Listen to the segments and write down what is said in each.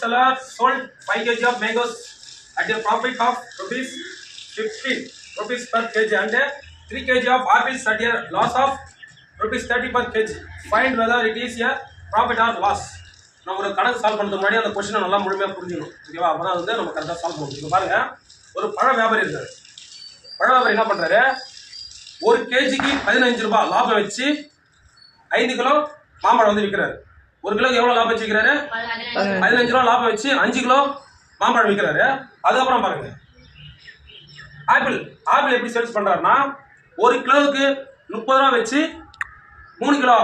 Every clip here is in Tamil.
seller sold 5 kg of mangoes at a profit of rupees 15 rupees per kg and 3 kg of apples at a loss of rupees 30 per kg. Find whether it is a profit or loss. நம்ம ஒரு கணக்கு சால்வ் பண்ணுறதுக்கு முன்னாடி அந்த கொஸ்டினை நல்லா முழுமையாக புரிஞ்சுக்கணும். ஓகேவா? அப்பதான் வந்து நம்ம கரெக்டாக சால்வ் பண்ணணும். இப்போ பாருங்க, ஒரு பழ வியாபாரி இருக்காரு. பழ வியாபாரி என்ன பண்றாரு, ஒரு கேஜிக்கு 15 ரூபாய் லாபம் வச்சு 5 கிலோ மாம்பழம் வந்து விற்கிறாரு. ஒரு கிலோக்கு எவ்வளவு லாபம் வச்சு விற்கிறாரு? 15 ரூபாய் லாபம் வச்சு 5 கிலோ மாம்பழம் விற்கிறாரு. அதுக்கப்புறம் பாருங்க, ஆப்பிள் எப்படி சேல்ஸ் பண்றாருன்னா, ஒரு கிலோவுக்கு 30 ரூபாய் வச்சு 3 கிலோ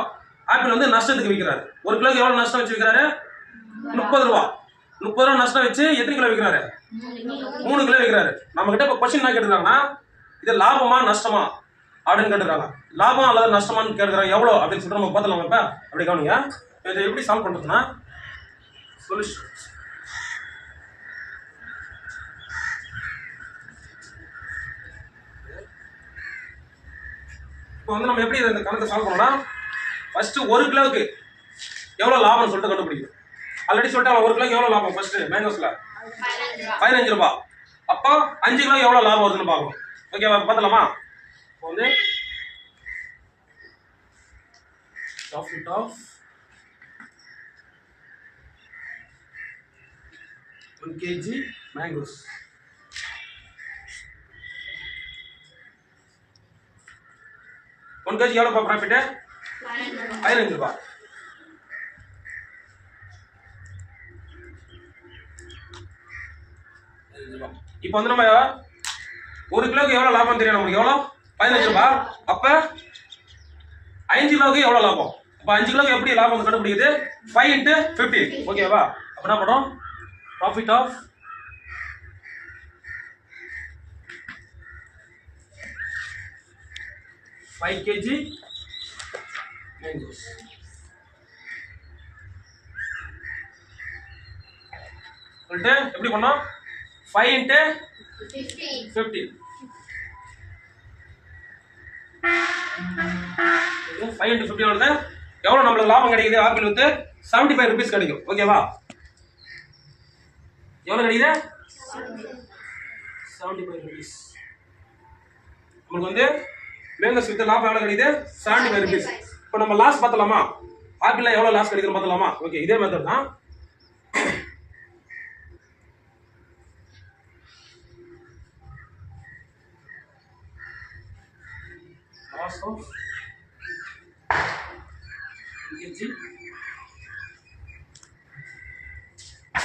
ஆப்பிள் வந்து நஷ்டத்துக்கு விற்கிறாரு. ஒரு கிலோக்கு எவ்வளவு நஷ்டம் வச்சு விற்கிறாரு? 30 ரூபாய். 30 ரூபாய் நஷ்டம் வச்சு எத்தனை கிலோ விற்கிறாரு? 3 கிலோ விற்கிறாரு. நம்ம கிட்ட இப்ப கொஸ்டின் என்ன கேட்டுருக்காங்கன்னா, இது லாபமா நஷ்டமா அப்படின்னு கேட்டுருக்காங்க. லாபம் அல்லது நஷ்டமான்னு கேட்கிறாங்க. எவ்வளவு அப்படின்னு சொல்லிட்டு நம்ம பார்த்தலாம். இப்ப அப்படி கவனிங்க. இதை எப்படி சால்வ் பண்றதுன்னா, சொல்யூஷன் இப்போ வந்து நம்ம எப்படி இந்த கணக்கை சால்வ் பண்ணோம்னா, ஃபர்ஸ்ட் ஒரு கிலோவுக்கு எவ்வளவு லாபம்னு சொல்லிட்டு கண்டுபிடிக்கணும். ஆல்ரெடி சொல்லிட்டு ஒரு கிலோக்கு எவ்வளவு லாபம் ஃபர்ஸ்ட் மேங்கோஸ்ல 15 ரூபாய். அப்போ 5 கிலோ எவ்வளவு லாபம் வருதுன்னு பார்க்கணும். ஓகேவா? பார்த்தலாமா? இப்போ வந்து profit of 1 kg mangoes. One KG எவ்வளோ ப்ராஃபிட்? 15 ரூபாய். இப்போ வந்து நம்ம ஒரு கிலோக்கு எவ்வளவு லாபம் தெரியும் நமக்கு? எவ்வளோ? 15 ரூபாய். அப்ப 5 கிலோக்கு எவ்வளவு லாபம்? அப்ப 5 கிலோக்கு எப்படி லாபம் கண்டுபிடிக்குது? 5 into 15. ஓகேவா? அப்ப என்ன பண்றோம்? Profit of 5 kg mangoes. சொல்லிட்டு எப்படி பண்ணோம்? 5 into 15. 5 into 15 வருது. எவ்வளவு நம்மளுக்கு லாபம் கிடைக்குது? ஆப்பிள் வித்து 75 rupees கிடைக்கும். ஓகேவா? எவ்வளவு கிடைக்குது? 75 rupees. நமக்கு வந்து மேங்கோஸ் வித்து லாபம் எவ்வளவு கிடைக்குது? 75 rupees. இப்போ நம்ம லாஸ் பார்த்தலாமா? ஆப்பிள்ல எவ்வளவு லாஸ் கிடைக்குதுன்னு பார்த்தலாமா? ஓகே, இதே மெத்தட் தான். Loss of 1 kg